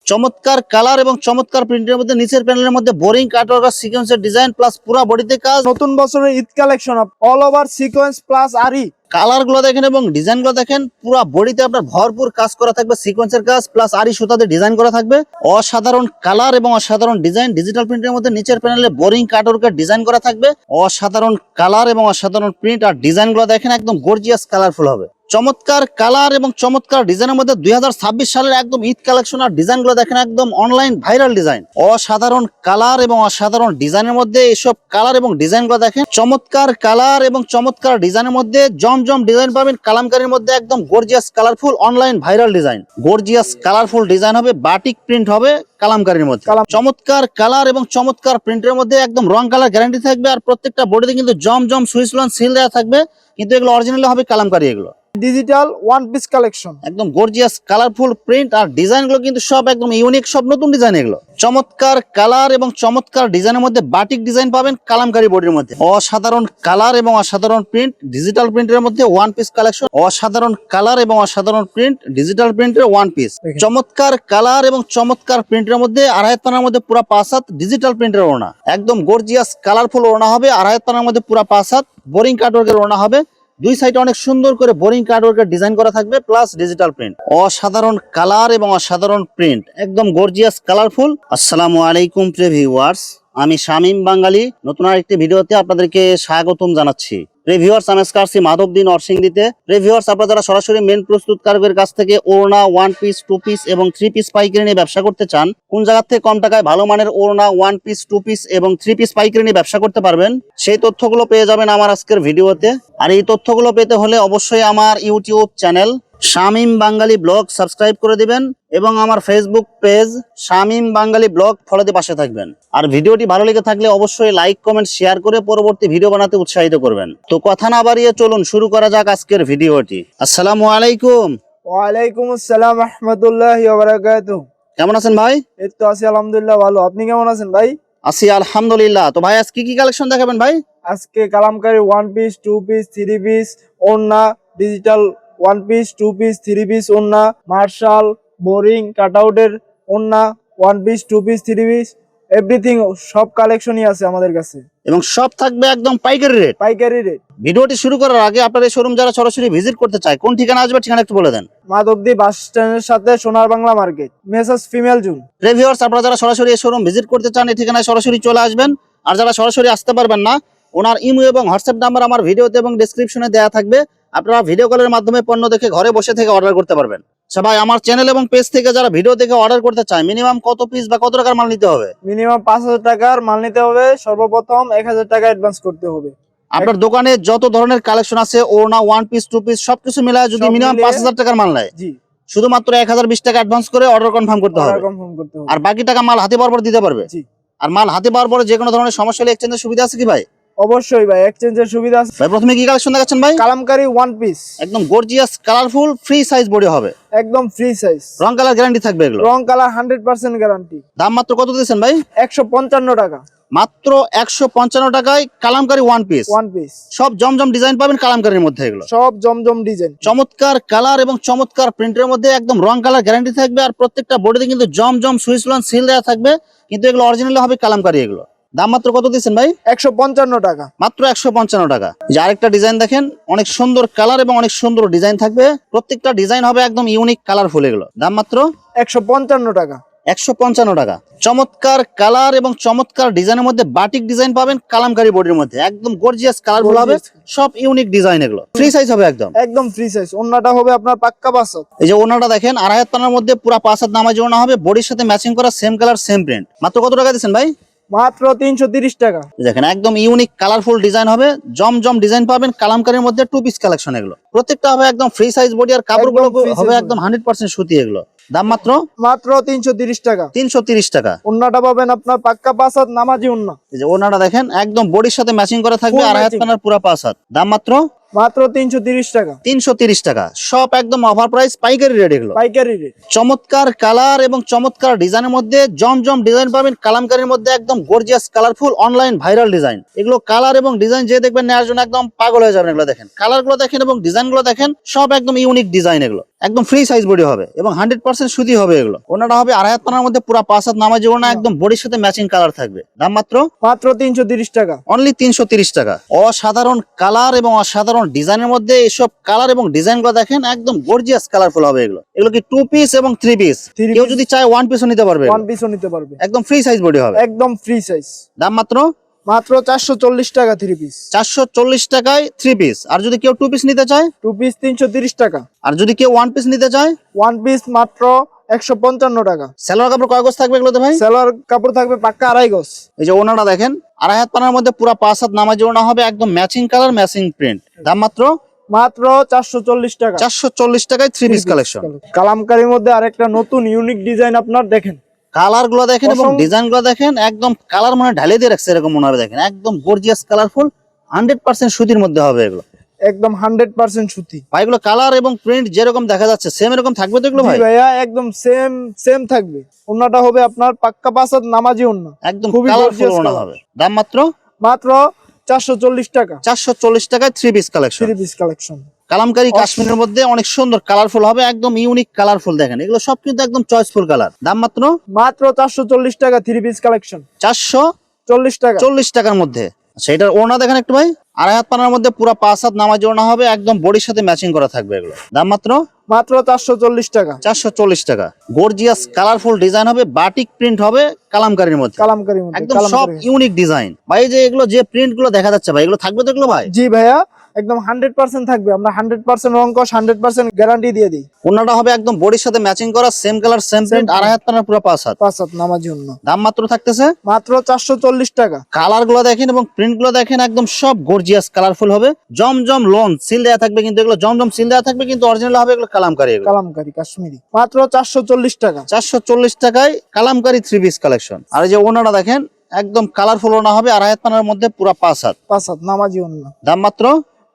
চমৎকার কালার এবং চমৎকার প্রিন্টের মধ্যে নিচের প্যানেলের মধ্যে বোরিং কাটওয়ার্ক আর সিকোয়েন্সের ডিজাইন প্লাস পুরো বডিতে কাজ। নতুন বছরের Eid collection all over sequence plus আরি। কালার গুলো দেখেন এবং ডিজাইন গুলো দেখেন, পুরো বডিতে আপনার ভরপুর কাজ করা থাকবে, সিকোয়েন্সের কাজ প্লাস আরি সুতাতে ডিজাইন করা থাকবে। অসাধারণ কালার এবং অসাধারণ ডিজাইন, ডিজিটাল প্রিন্টের মধ্যে নিচের প্যানেলে বোরিং কাটওয়ার্কের ডিজাইন করা থাকবে। অসাধারণ কালার এবং অসাধারণ প্রিন্ট আর ডিজাইন গুলো দেখেন একদম গর্জিয়াস কালারফুল হবে। চমৎকার কালার এবং চমৎকার ডিজাইনের মধ্যে 2026 সালের একদম ঈদ কালেকশন আর ডিজাইন গুলো দেখেন একদম অনলাইন ভাইরাল ডিজাইন। অসাধারণ কালার এবং অসাধারণ ডিজাইনের মধ্যে এসব কালার এবং ডিজাইন গুলো দেখেন। চমৎকার কালার এবং চমৎকার ডিজাইনের মধ্যে জমজম ডিজাইন পাবেন কালামকারীর মধ্যে, একদম gorgeous colourful online viral design. Gorgeous colourful design হবে, বাটিক প্রিন্ট হবে কালামকারীর মধ্যে। চমৎকার কালার এবং চমৎকার প্রিন্টের মধ্যে একদম রং কালার গ্যারান্টি থাকবে। আর প্রত্যেকটা বডিতে কিন্তু জমজম সুইচ লোন সিল দেওয়া থাকবে, কিন্তু এগুলো অরিজিনালি হবে কালামকারী। এগুলো ডিজিটাল ওয়ান পিস কালেকশন, একদম গর্জিয়াস কালারফুল প্রিন্ট আর ডিজাইন গুলো কিন্তু সব একদম ইউনিক, সব নতুন ডিজাইন। এগুলো চমৎকার কালার এবং চমৎকার ডিজাইনের মধ্যে বাটিক ডিজাইন পাবেন কালামকারী বডির মধ্যে। অসাধারণ কালার এবং অসাধারণ প্রিন্ট, ডিজিটাল প্রিন্টের মধ্যে ওয়ান পিস কালেকশন। অসাধারণ কালার এবং অসাধারণ প্রিন্ট, ডিজিটাল প্রিন্টের ওয়ান পিস। চমৎকার কালার এবং চমৎকার প্রিন্টের মধ্যে আড়াইহাত পানার মধ্যে পুরো 5 হাত ডিজিটাল প্রিন্টের ওড়না, একদম গর্জিয়াস কালারফুল ওড়না হবে। আড়াইহাত পানার মধ্যে পুরো 5 হাত বোরিং কাটওয়ার্কের ওড়না হবে। দুই সাইডে অনেক সুন্দর করে বোরিং কাটওয়ার্কের ডিজাইন করা থাকবে প্লাস ডিজিটাল প্রিন্ট। অসাধারণ কালার এবং অসাধারণ প্রিন্ট, একদম গর্জিয়াস কালারফুল। আসসালামু আলাইকুম প্রিয় ভিউয়ার্স, আমি শামীম বাঙালি নতুন আরেকটি ভিডিওতে আপনাদেরকে স্বাগতম জানাচ্ছি। রিভিউয়ার্স, আমি আজকে আসছি মাধবদী নরসিংদীতে। রিভিউয়ার্স, আপনারা যারা সরাসরি মেন প্রস্তুতকারকের কাছ থেকে ওড়না, ওয়ান পিস, টু পিস এবং থ্রি পিস পাইকারি নিয়ে ব্যবসা করতে চান, কোন জায়গা থেকে কম টাকায় ভালো মানের ওড়না, ওয়ান পিস, টু পিস এবং থ্রি পিস পাইকারি নিয়ে ব্যবসা করতে পারবেন, সেই তথ্যগুলো পেয়ে যাবেন আমার আজকের ভিডিওতে। আর এই তথ্যগুলো পেতে হলে অবশ্যই আমার ইউটিউব চ্যানেল শামীম বাঙালি ব্লগ সাবস্ক্রাইব করে দিবেন এবং আমার ফেসবুক পেজ শামীম বাঙালি ব্লগ ফলো দিয়ে পাশে থাকবেন। আর ভিডিওটি ভালো লেগে থাকলে অবশ্যই লাইক, কমেন্ট, শেয়ার করে পরবর্তী ভিডিও বানাতে উৎসাহিত করবেন। তো কথা না বাড়িয়ে চলুন শুরু করা যাক আজকের ভিডিওটি। আসসালামু আলাইকুম। ওয়ালাইকুম আসসালাম রাহমাতুল্লাহি ওয়া বারাকাতুহু। কেমন আছেন ভাই? এই তো আছি আলহামদুলিল্লাহ ভালো। আপনি কেমন আছেন ভাই? আছি আলহামদুলিল্লাহ। তো ভাই আজকে কি কালেকশন দেখাবেন ভাই? আজকে Kalamkari one piece, two piece, three piece ওড়না, digital one piece, two piece, three piece ওড়না, মার্শাল, বোরিং কাটআউটের ওড়না, one piece, two piece, three piece, everything সব কালেকশনই আছে আমাদের কাছে এবং সব থাকবে একদম পাইকারি রেট। পাইকারি রেট। ভিডিওটি শুরু করার আগে আপনাদের শোরুম যারা সরাসরি ভিজিট করতে চায় কোন ঠিকানা আসবে, ঠিকানা একটু বলে দেন। মাধবদী বাস স্ট্যান্ডের সাথে সোনার Bangla market, messrs female June. Reviewers, আপনারা যারা সরাসরি এই শোরুম ভিজিট করতে চান এই ঠিকানায় সরাসরি চলে আসবেন। আর যারা সরাসরি আসতে পারবেন না, ওনার ইমো এবং হোয়াটসঅ্যাপ নাম্বার আমার ভিডিওতে এবং ডেসক্রিপশনে দেওয়া থাকবে। আপনারা ভিডিও কলের মাধ্যমে পণ্য দেখে ঘরে বসে থেকে অর্ডার করতে পারবেন। সবাই আমার চ্যানেল এবং পেজ থেকে যারা ভিডিও দেখে অর্ডার করতে চায় মিনিমাম কত পিস বা কত টাকার মাল নিতে হবে? মিনিমাম 5,000 টাকার মাল নিতে হবে। সর্বপ্রথম 1,000 টাকা অ্যাডভান্স করতে হবে। আপনার দোকানে যত ধরনের কালেকশন আছে ওড়না, ওয়ান পিস, টু পিস সবকিছু মিলায় যদি মিনিমাম 5,000 টাকার মাল নেয়, জি, শুধুমাত্র 1,020 টাকা অ্যাডভান্স করে অর্ডার কনফার্ম করতে হবে। কনফার্ম করতে হবে। আর বাকি টাকা মাল হাতে পাওয়ার পর দিতে পারবে। জি। আর মাল হাতে পাওয়ার পরে যে কোনো ধরনের সমস্যা হলে এক্সচেঞ্জের সুবিধা আছে কি ভাই? অবশ্যই ভাই, এক্সচেঞ্জের সুবিধা আছে। ভাই প্রথমে কি কালেকশন দেখাচ্ছেন ভাই? কালামকারী ওয়ান পিস, একদম gorgeous colourful free size body হবে, একদম ফ্রি সাইজ, রং কালার গ্যারান্টি থাকবে। এগুলো রং কালার 100% গ্যারান্টি। দাম মাত্র কত দিয়েছেন ভাই? 155 টাকা। মাত্র 155 টাকায় Kalamkari one piece. One piece সব জমজম ডিজাইন পাবেন কালামকারীর মধ্যে। এগুলো সব জমজম ডিজাইন, চমৎকার কালার এবং চমৎকার প্রিন্টের মধ্যে একদম রং কালার গ্যারান্টি থাকবে। আর প্রত্যেকটা বডিতে কিন্তু জমজম সুইচ লোন সিল দেওয়া থাকবে, কিন্তু এগুলো অরিজিনালি হবে কালামকারী। এগুলো দাম মাত্র কত দিয়েছেন ভাই? 155 টাকা। মাত্র 155 টাকা। যে আরেকটা ডিজাইন দেখেন, অনেক সুন্দর কালার এবং অনেক সুন্দর ডিজাইন থাকবে। প্রত্যেকটা ডিজাইন হবে একদম ইউনিক কালারফুল। এগুলো দাম মাত্র 155 টাকা। 155 টাকা। চমৎকার কালার এবং চমৎকার ডিজাইনের মধ্যে বাটিক ডিজাইন পাবেন কালামকারী বডির মধ্যে, একদম গর্জিয়াস কালারফুল হবে, সব ইউনিক ডিজাইন। এগুলো ফ্রি সাইজ হবে, একদম ফ্রি সাইজ। ওন্নাটা হবে আপনার পাক্কা 5 হাত। এই যে ওনাটা দেখেন, আড়াইহাত পানার মধ্যে পুরো 5 হাত নামাজি ওনা হবে, বডির সাথে ম্যাচিং করা সেম কালার সেম প্রিন্ট। মাত্র কত টাকা দিচ্ছেন ভাই? মাত্র 330 টাকা। দেখেন একদম ইউনিক কালারফুল ডিজাইন হবে, জমজম ডিজাইন পাবেন কালামকারীর মধ্যে, টু পিস কালেকশন। এগুলো প্রত্যেকটা হবে একদম ফ্রি সাইজ বডি, আর কাপড়গুলো হবে একদম 100% সুতি। এগুলো দাম মাত্র 330 টাকা। 330 টাকা। ওন্নাটা পাবেন আপনার পাক্কা 5 হাত নামাজি ওন্না। এই যে ওনাটা দেখেন একদম বডির সাথে ম্যাচিং করা থাকবে, আড়াইহাত পানার পুরো 5 হাত। দাম মাত্র 330 টাকা। 330 টাকা। সব একদম অফার প্রাইস, পাইকারি রেট। এগুলো পাইকারি রেট। চমৎকার কালার এবং চমৎকার ডিজাইনের মধ্যে জমজম ডিজাইন পাবেন কালামকারীর মধ্যে, একদম gorgeous colourful online viral design. এগুলো কালার এবং ডিজাইন যে দেখবেন নেওয়ার জন্য একদম পাগল হয়ে যাবেন। এগুলো দেখেন, কালার গুলো দেখেন এবং ডিজাইন গুলো দেখেন, সব একদম ইউনিক ডিজাইন। এগুলো একদম ফ্রি সাইজ বডি হবে এবং 100% সুতি হবে এগুলো। ওনাটা হবে আড়াই হাত পানার মধ্যে পুরো 5 হাত নামাজি ওনা, একদম বডির সাথে ম্যাচিং কালার থাকবে। দাম মাত্র মাত্র 330 টাকা, অনলি 330 টাকা। অসাধারণ কালার এবং অসাধারণ ডিজাইনের মধ্যে এইসব কালার এবং ডিজাইন গুলো দেখেন, একদম গর্জিয়াস কালারফুল হবে এগুলো। এগুলো কি 2 পিস এবং 3 পিস, কেউ যদি চায় 1 পিসও নিতে পারবে, 1 পিসও নিতে পারবে, একদম ফ্রি সাইজ বডি হবে, একদম ফ্রি সাইজ। দাম মাত্র মাত্র 440 টাকা 3 পিস, 440 টাকায় 3 পিস। আর যদি কেউ 2 পিস নিতে চায়, 2 পিস 330 টাকা, আর যদি কেউ 1 পিস নিতে চায়, 1 পিস মাত্র 155 টাকা। সালোয়ার কাপড় কয় গজ থাকবে এগুলোতে ভাই? সেলোয়ার কাপড় থাকবে পাক্কা 2.5 গজ। এই যে ওনাটা দেখেন, আড়াই হাত পানার মধ্যে পুরো 5 হাত নামাজি ওনা হবে, একদম ম্যাচিং কালার ম্যাচিং প্রিন্ট। দাম মাত্র মাত্র 440 টাকা, 440 টাকায় 3 পিস কালেকশন। কালামকারীর মধ্যে আরেকটা নতুন ইউনিক ডিজাইন আপনার দেখেন, কালার গুলো দেখেন এবং অসংখ্য- ডিজাইন গুলো দেখেন, একদম কালার মানে ঢালে দিয়ে রাখছে এরকম মনে হবে। দেখেন একদম গর্জিয়াস কালারফুল, 100% সুতির মধ্যে হবে এগুলো। একদম 100% সুতি। ভাই এগুলো কালার এবং প্রিন্ট যেরকম দেখা যাচ্ছে সেম এরকম থাকবে তো এগুলো জি ভাই? ভাইয়া, একদম সেম সেম থাকবে। ওন্নাটা হবে আপনার পাক্কা 5 হাত নামাজি ওন্না, একদম খুবই কালারফুল gorgeous ওনা color। হবে। দাম মাত্র মাত্র 440 টাকা, 440 টাকায় 3 piece collection. 3 piece collection. Kalamkari কাশ্মীরের মধ্যে অনেক সুন্দর কালারফুল হবে, একদম ইউনিক কালারফুল। দেখেন এগুলো সব কিন্তু একদম চয়েসফুল কালার। দাম মাত্র মাত্র 440 টাকা 3 পিস কালেকশন, 440 40 টাকা। টাকার মধ্যে। আচ্ছা, এটার ওড়না দেখেন একটু ভাই, আড়াই হাত পানার মধ্যে পুরো 5 হাত নামাজি ওড়না হবে, একদম বডির সাথে ম্যাচিং করা থাকবে এগুলো। দাম মাত্র মাত্র 440 টাকা, 440 টাকা। গর্জিয়াস কালারফুল ডিজাইন হবে, বাটিক প্রিন্ট হবে কালামকারীর মধ্যে, কালামকারীর মধ্যে একদম সব কালামকারী। Unique design. ভাই যে এগুলো যে প্রিন্ট গুলো দেখা যাচ্ছে ভাই, এগুলো থাকবে তো এগুলো ভাই? জি ভাইয়া, একদম 100% থাকবে। আমরা 100% রং কস 100% গ্যারান্টি দিয়ে দিই। ওড়নাটা হবে একদম বডির সাথে ম্যাচিং করা, same colour same print, print। আড়াই হাত পানার পুরো 5 হাত। 5 হাত নামাজি ওন্না, দাম মাত্র থাকতেছে মাত্র 440 টাকা। কালার গুলো দেখেন এবং প্রিন্ট গুলো দেখেন, একদম সব গর্জিয়াস কালারফুল হবে। জমজম লোন সিল দেওয়া থাকবে, কিন্তু এগুলো জমজম সিল দেওয়া থাকবে, কিন্তু অরিজিনাল হবে এগুলো কালামকারী। এগুলো কালামকারী কাশ্মীরি, মাত্র 440 টাকা, 440 টাকায় কালামকারী 3 পিস কালেকশন। আর এই যে ওনাটা দেখেন, একদম কালারফুল ওনা হবে, আড়াই হাত পানার মধ্যে পুরো 5 হাত। 5 হাত নামাজি ওন্না, দাম মাত্র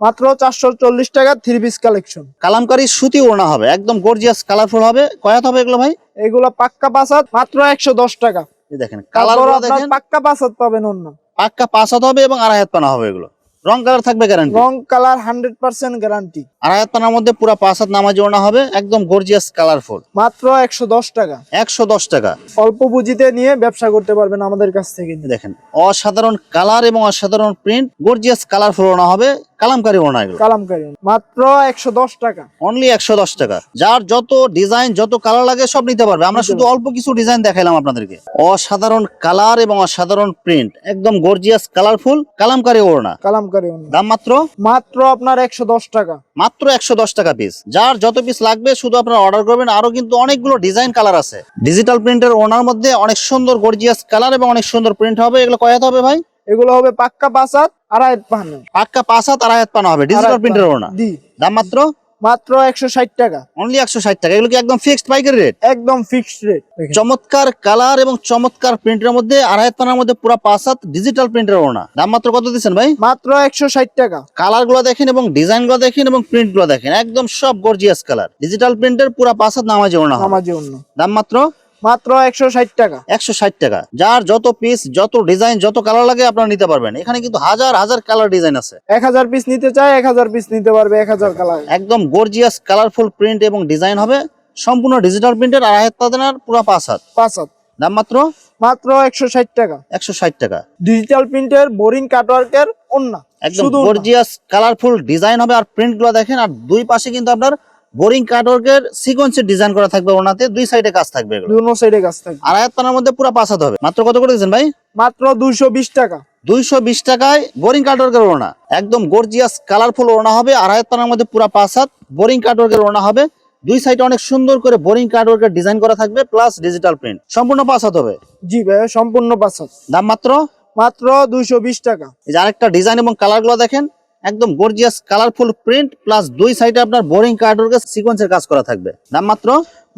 মাত্র 440 টাকা 3 পিস কালেকশন। কালামকারী সুতি ওনা হবে, একদম গর্জিয়াস কালারফুল হবে। কয় হাত হবে এগুলো ভাই? এগুলো পাক্কা 5 হাত, মাত্র 110 টাকা। এই দেখেন কালার তারপর গুলো আপনার দেখেন, পাক্কা 5 হাত পাবেন ওন্না, পাক্কা 5 হাত হবে এবং আড়াই হাত পানা হবে এগুলো। রং কালার থাকবে গ্যারান্টি, রং কালার 100% গ্যারান্টি। আড়াই হাত পানার মধ্যে পুরো 5 হাত নামাজি ওনা হবে, একদম গর্জিয়াস কালারফুল। মাত্র 110 টাকা। 110 টাকা। অল্প পুঁজিতে নিয়ে ব্যবসা করতে পারবেন আমাদের কাছ থেকে। দেখেন অসাধারণ কালার এবং অসাধারণ প্রিন্ট, গর্জিয়াস কালারফুল ওনা হবে, কালামকারী ওনা এগুলো। কালামকারী মাত্র 110 টাকা। অনলি 110 টাকা। যার যত ডিজাইন যত কালার লাগে সব নিতে পারবে। আমরা শুধু অল্প কিছু ডিজাইন দেখাইলাম আপনাদেরকে। অসাধারণ কালার এবং অসাধারণ প্রিন্ট, একদম গর্জিয়াস কালারফুল কালামকারী ওড়না। কালামকারী দাম মাত্র মাত্র আপনার 110 টাকা। মাত্র 110 টাকা পিস। যার যত পিস লাগবে শুধু আপনারা অর্ডার করবেন। আরো কিন্তু অনেকগুলো ডিজাইন কালার আছে। ডিজিটাল প্রিন্টের ওনার মধ্যে অনেক সুন্দর গর্জিয়াস কালার এবং অনেক সুন্দর প্রিন্ট হবে। এগুলো কয় হাত হবে ভাই? এগুলো হবে পাক্কা 5 হাত, আড়াই হাত পাহানো। পাক্কা 5 হাত আড়াই হাত পানা হবে, ডিজিটাল প্রিন্টের ওড়না। জি, দাম মাত্র মাত্র 160 টাকা। অনলি 160 টাকা। এগুলো কি একদম ফিক্সড পাইকারি রেট? একদম ফিক্সড রেট। চমৎকার কালার এবং চমৎকার প্রিন্টের মধ্যে আড়াই হাত পানার মধ্যে পুরো 5 হাত ডিজিটাল প্রিন্টের ওড়না। দাম মাত্র কত দিচ্ছেন ভাই? মাত্র 160 টাকা। কালার গুলো দেখেন এবং ডিজাইন গুলো দেখেন এবং প্রিন্ট গুলো দেখেন, একদম সব গর্জিয়াস কালার। ডিজিটাল প্রিন্টের পুরো 5 হাত নামাজি ওড়না হবে। নামাজি ওন্না, দাম মাত্র মাত্র 160 টাকা। 160 টাকা। যার যত পিস যত ডিজাইন যত কালার লাগে আপনারা নিতে পারবেন। এখানে কিন্তু হাজার হাজার কালার ডিজাইন আছে। 1000 পিস নিতে চায় 1000 পিস নিতে পারবে, 1000 কালার। একদম গর্জিয়াস কালারফুল প্রিন্ট এবং ডিজাইন হবে, সম্পূর্ণ ডিজিটাল প্রিন্টের, আড়াই হাত পানার পুরো 5 হাত। 5 হাত, দাম মাত্র মাত্র 160 টাকা। 160 টাকা। ডিজিটাল প্রিন্টের বোরিং কাটওয়ার্কের ওন্না, একদম শুধু ওন্না। গর্জিয়াস কালারফুল ডিজাইন হবে আর প্রিন্ট গুলো দেখেন। আর দুই পাশে কিন্তু আপনার বোরিং কাটওয়ার্কের সিকোয়েন্সের ডিজাইন করা থাকবে ওনাতে, দুই সাইডে কাজ থাকবে এগুলো। দুনো সাইডে কাজ থাকবে। আড়াই হাত পানার মধ্যে পুরো 5 হাত হবে। মাত্র কত করে দিচ্ছেন ভাই? মাত্র 220 টাকা। 220 টাকায় বোরিং কাটওয়ার্কের ওড়না, একদম গর্জিয়াস কালারফুল ওড়না হবে। আড়াই হাত পানার মধ্যে পুরো 5 হাত বোরিং কাটওয়ার্কের ওড়না হবে। দুই সাইডে অনেক সুন্দর করে বোরিং কাটওয়ার্কের ডিজাইন করা থাকবে, প্লাস ডিজিটাল প্রিন্ট, সম্পূর্ণ 5 হাত হবে। জি ভাইয়া, সম্পূর্ণ 5 হাত। দাম মাত্র মাত্র 220 টাকা। এই যে আরেকটা ডিজাইন এবং কালার গুলো দেখেন, একদম গর্জিয়াস কালারফুল প্রিন্ট, প্লাস দুই সাইডে আপনার বোরিং কাটওয়ার্কের সিকোয়েন্সের কাজ করা থাকবে। দাম মাত্র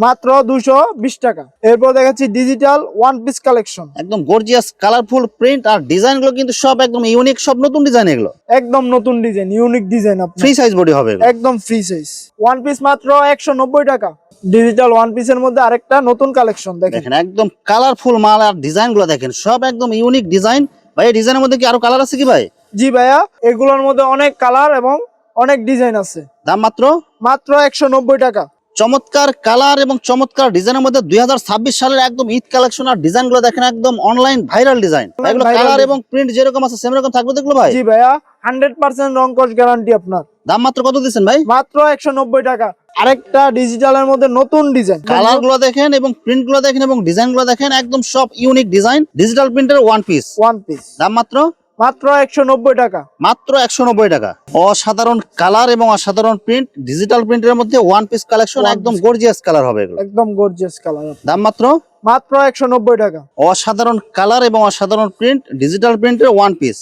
মাত্র 220 টাকা। এরপর দেখাচ্ছি ডিজিটাল ওয়ান পিস কালেকশন। একদম গর্জিয়াস কালারফুল প্রিন্ট আর ডিজাইন গুলো কিন্তু সব একদম ইউনিক, সব নতুন ডিজাইন। এগুলো একদম নতুন ডিজাইন, ইউনিক ডিজাইন। আপনার ফ্রি সাইজ বডি হবে এগুলো। একদম ফ্রি সাইজ। ওয়ান পিস মাত্র 190 টাকা। ডিজিটাল ওয়ান পিসের মধ্যে আরেকটা নতুন কালেকশন দেখেন। দেখেন একদম কালারফুল মাল আর ডিজাইন গুলো দেখেন, সব একদম ইউনিক ডিজাইন। ভাই এই ডিজাইনের মধ্যে কি আরো কালার আছে কি ভাই? জি ভাইয়া, এগুলোর মধ্যে অনেক কালার এবং অনেক ডিজাইন আছে। দাম মাত্র মাত্র 190 টাকা। চমৎকার কালার এবং চমৎকার ডিজাইনের মধ্যে 2026 সালের একদম ঈদ কালেকশন আর ডিজাইন গুলো দেখেন একদম অনলাইন ভাইরাল ডিজাইন। এগুলো viral কালার design। এবং প্রিন্ট যেরকম আছে সেম রকম থাকবে দেখলো ভাই। জি ভাইয়া 100% রং কস গ্যারান্টি আপনার। দাম মাত্র কত দিচ্ছেন ভাই? মাত্র 190 টাকা। আরেকটা ডিজিটালের মধ্যে নতুন ডিজাইন। কালার গুলো দেখেন এবং প্রিন্ট গুলো দেখেন এবং ডিজাইন গুলো দেখেন একদম সব ইউনিক ডিজাইন, ডিজিটাল প্রিন্টের ওয়ান পিস। দাম মাত্র 190 টাকা। মাত্র 190 টাকা। অসাধারণ কালার এবং অসাধারণ প্রিন্ট, ডিজিটাল প্রিন্টের মধ্যে ওয়ান পিস কালেকশন, একদম গর্জিয়াস কালার হবে এগুলো। একদম গর্জিয়াস কালার। দাম মাত্র 190 টাকা। অসাধারণ কালার এবং অসাধারণ প্রিন্ট, ডিজিটাল প্রিন্টের ওয়ান পিস,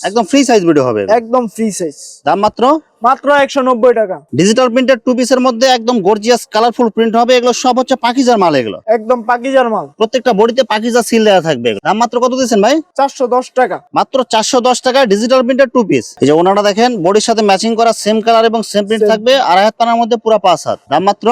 একদম ফ্রি সাইজ ভিডিও হবে এগুলো। একদম ফ্রি সাইজ। দাম মাত্র 190 টাকা। ডিজিটাল প্রিন্টের টু পিসের মধ্যে একদম গর্জিয়াস কালারফুল প্রিন্ট হবে এগুলো, সব হচ্ছে পাকিজার মাল এগুলো। একদম পাকিজার মাল। প্রত্যেকটা বডিতে পাকিজা সিল দেওয়া থাকবে এগুলো। দাম মাত্র কত দিচ্ছেন ভাই? 410 টাকা। মাত্র 410 টাকায় ডিজিটাল প্রিন্টের টু পিস। এই যে ওনাটা দেখেন বডির সাথে ম্যাচিং করা সেম কালার এবং সেম প্রিন্ট থাকবে, 2.5 হাত পানার মধ্যে পুরো 5 হাত। দাম মাত্র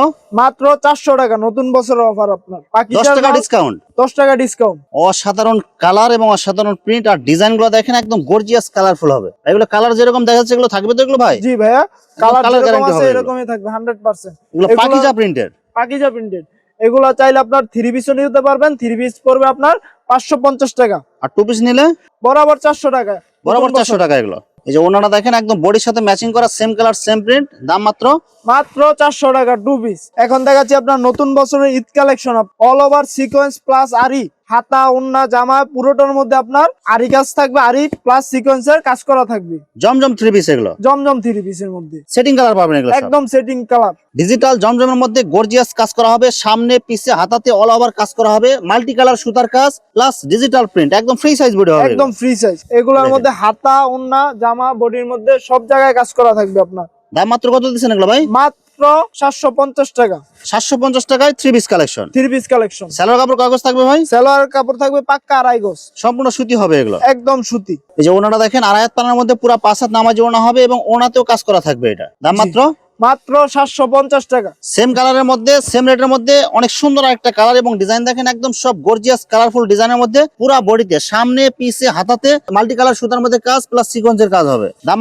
400 টাকা। নতুন বছরের অফার আপনার। 10 পাকিজার টাকা মাল, ডিসকাউন্ট। 10 টাকা ডিসকাউন্ট। অসাধারণ কালার এবং অসাধারণ প্রিন্ট আর ডিজাইন গুলো দেখেন একদম গর্জিয়াস কালারফুল হবে এগুলো। কালার যেরকম দেখা যাচ্ছে এগুলো থাকবে তো এগুলো ভাই? জি ভাইয়া, কালার colour যেরকম guarantee আছে হবে এরকমই থাকবে 100%। এগুলো পাকিজা প্রিন্টের। পাকিজা প্রিন্টেড। এগুলো চাইলে আপনার 3 পিসও নিতে পারবেন। 3 পিস পড়বে আপনার 550 টাকা। আর টু পিস নিলে বরাবর 400 টাকা। বরাবর 400 টাকা এগুলো। এই যে ওনাটা দেখেন একদম বডির সাথে ম্যাচিং করা সেম কালার সেম প্রিন্ট। দাম মাত্র 400 টাকা 2 পিস। এখন দেখাচ্ছি আপনার নতুন বছরের Eid collection. All over sequence plus আরি, হাতা ওন্না জামা পুরোটার মধ্যে আপনার আরি কাজ থাকবে, আরি প্লাস সিকোয়েন্সের কাজ করা থাকবে। জমজম থ্রি পিস এগুলো, জমজম 3 পিসের মধ্যে সেটিং কালার পাবেন এগুলো সব। একদম সেটিং কালার। ডিজিটাল জমজমের মধ্যে গর্জিয়াস কাজ করা হবে, সামনে পিছে হাতাতে অল ওভার কাজ করা হবে, মাল্টি কালার সুতার কাজ প্লাস ডিজিটাল প্রিন্ট, একদম ফ্রি সাইজ ভিডিও হবে একদম ফ্রি সাইজ। এগুলোর দেখেন। মধ্যে হাতা ওন্না জামা বডির মধ্যে সব জায়গায় কাজ করা থাকবে আপনার। দাম মাত্র কত দিচ্ছেন এগুলো ভাই? মাত্র 750 টাকা। 750 টাকায় three piece collection. 3 piece collection. Salwar কাপড় কাগজ থাকবে ভাই, সালোয়ার কাপড় থাকবে পাক্কা 2.5 গজ। সম্পূর্ণ সুতি হবে এগুলো। একদম সুতি। এই যে ওনাটা দেখেন 2.5 হাত পানার মধ্যে পুরো 5 হাত নামাজি ওনা হবে এবং ওনাতেও কাজ করা থাকবে এটা। দাম মাত্র মাত্র 750 টাকা। সেম কালারের মধ্যে সেম রেটের মধ্যে অনেক সুন্দর একটা কালার এবং ডিজাইন দেখেন একদম সব গর্জিয়াস কালারফুল ডিজাইনের মধ্যে পুরো বডিতে সামনে পিছে হাতাতে মাল্টি কালার সুতার মধ্যে কাজ প্লাস সিকোয়েন্সের কাজ হবে। দাম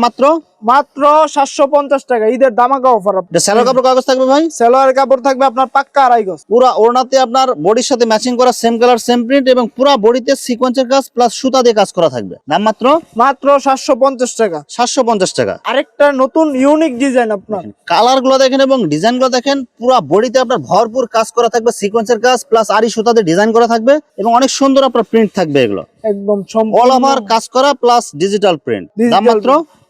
মাত্র 750 টাকা। ঈদের দামাকা অফার। এটা সালোয়ার কাপড় কাগজ থাকবে ভাই, সালোয়ার কাপড় থাকবে আপনার পাক্কা 2.5 গজ। পুরো ওড়নাতে আপনার বডির সাথে ম্যাচিং করা সেম কালার সেম প্রিন্ট এবং পুরো বডিতে সিকোয়েন্সের কাজ প্লাস সুতা দিয়ে কাজ করা থাকবে। দাম মাত্র 750 টাকা। 750 টাকা। আরেকটা নতুন ইউনিক ডিজাইন আপনার। কালার গুলো দেখেন এবং ডিজাইন গুলো দেখেন, পুরো বডিতে আপনার ভরপুর কাজ করা থাকবে, সিকোয়েন্সের কাজ প্লাস আরি সুতা দিয়ে ডিজাইন করা থাকবে এবং অনেক সুন্দর আপনার প্রিন্ট থাকবে এগুলো। একদম অল ওভার কাজ করা প্লাস ডিজিটাল প্রিন্ট। দাম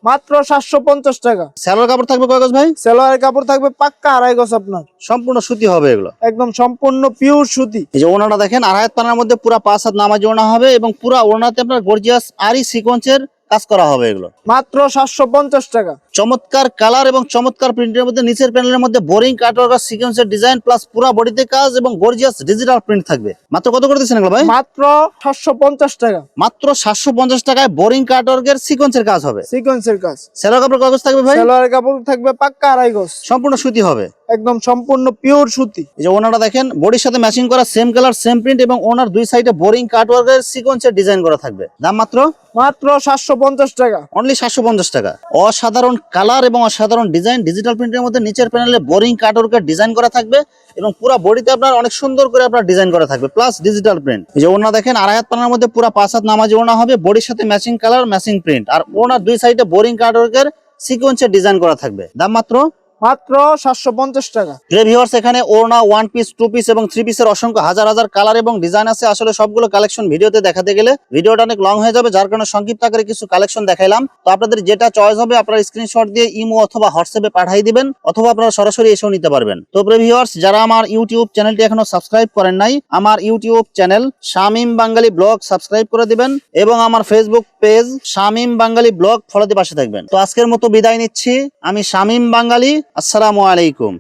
মাত্র 750 টাকা। সালোয়ার কাপড় থাকবে কয় গজ ভাই? সালোয়ার কাপড় থাকবে পাক্কা 2.5 গজ আপনার। সম্পূর্ণ সুতি হবে এগুলো, একদম সম্পূর্ণ পিওর সুতি। এই যে ওনাটা দেখেন 2.5 হাত পানার মধ্যে পুরো 5 হাত নামাজি ওনা হবে এবং পুরো ওনাতে আপনার গর্জিয়াস আরি সিকোয়েন্সের কাজ করা হবে এগুলো। মাত্র 750 টাকা। চমৎকার কালার এবং চমৎকার প্রিন্টের মধ্যে নিচের প্যানেলের মধ্যে বোরিং কাটওয়ার্ক আর সিকোয়েন্সের ডিজাইন প্লাস পুরো বডিতে কাজ এবং গর্জিয়াস ডিজিটাল প্রিন্ট থাকবে। মাত্র কত করে দিচ্ছেন এগুলো ভাই? মাত্র 750 টাকা। মাত্র 750 টাকায় বোরিং কাটওয়ার্কের সিকোয়েন্সের কাজ হবে, সিকোয়েন্সের কাজ। সালোয়ার কাপড় কাগজ থাকবে ভাই, সালোয়ার কাপড় থাকবে পাক্কা 2.5 গজ। সম্পূর্ণ সুতি হবে, একদম সম্পূর্ণ পিওর সুতি। এই যে ওনাটা দেখেন বডির সাথে ম্যাচিং করা সেম কালার সেম প্রিন্ট এবং ওনার দুই সাইডে বোরিং কাটওয়ার্কের সিকোয়েন্সের ডিজাইন করা থাকবে। দাম মাত্র 750 টাকা। অনলি 750 টাকা। অসাধারণ কালার এবং অসাধারণ ডিজাইন, ডিজিটাল প্রিন্টের মধ্যে নিচের প্যানেলে বোরিং কাটওয়ার্কের ডিজাইন করা থাকবে এবং পুরো বডিতে আপনার অনেক সুন্দর করে আপনার ডিজাইন করা থাকবে প্লাস ডিজিটাল প্রিন্ট। এই যে ওনা দেখেন 2.5 হাত পানার মধ্যে পুরো 5 হাত নামাজি ওনা হবে, বডির সাথে ম্যাচিং কালার ম্যাচিং প্রিন্ট আর ওনার দুই সাইডে বোরিং কাটওয়ার্কের সিকোয়েন্সের ডিজাইন করা থাকবে। দাম মাত্র 750 টাকা। ভিউয়ার্স এখানে ওড়না ওয়ান পিস টু পিস এবং থ্রি পিসের অসংখ্য হাজার হাজার কালার এবং ডিজাইন আছে। আসলে সবগুলো কালেকশন ভিডিওতে দেখাতে গেলে ভিডিওটা অনেক লং হয়ে যাবে, যার কারণে সংক্ষিপ্ত আকারে কিছু কালেকশন দেখাইলাম। তো আপনাদের যেটা চয়েস হবে আপনারা স্ক্রিনশট দিয়ে ইমো অথবা হোয়াটসঅ্যাপে পাঠিয়ে দিবেন অথবা আপনারা সরাসরি এসেও নিতে পারবেন। তো ভিউয়ার্স যারা আমার ইউটিউব চ্যানেলটি এখনো সাবস্ক্রাইব করেন নাই, আমার ইউটিউব চ্যানেল শামীম বাঙালি ব্লগ সাবস্ক্রাইব করে দিবেন এবং আমার ফেসবুক পেজ শামীম বাঙালি ব্লগ ফলোতে পাশে থাকবেন। তো আজকের মতো বিদায় নিচ্ছি, আমি শামীম বাঙালি। আসসালামু আলাইকুম।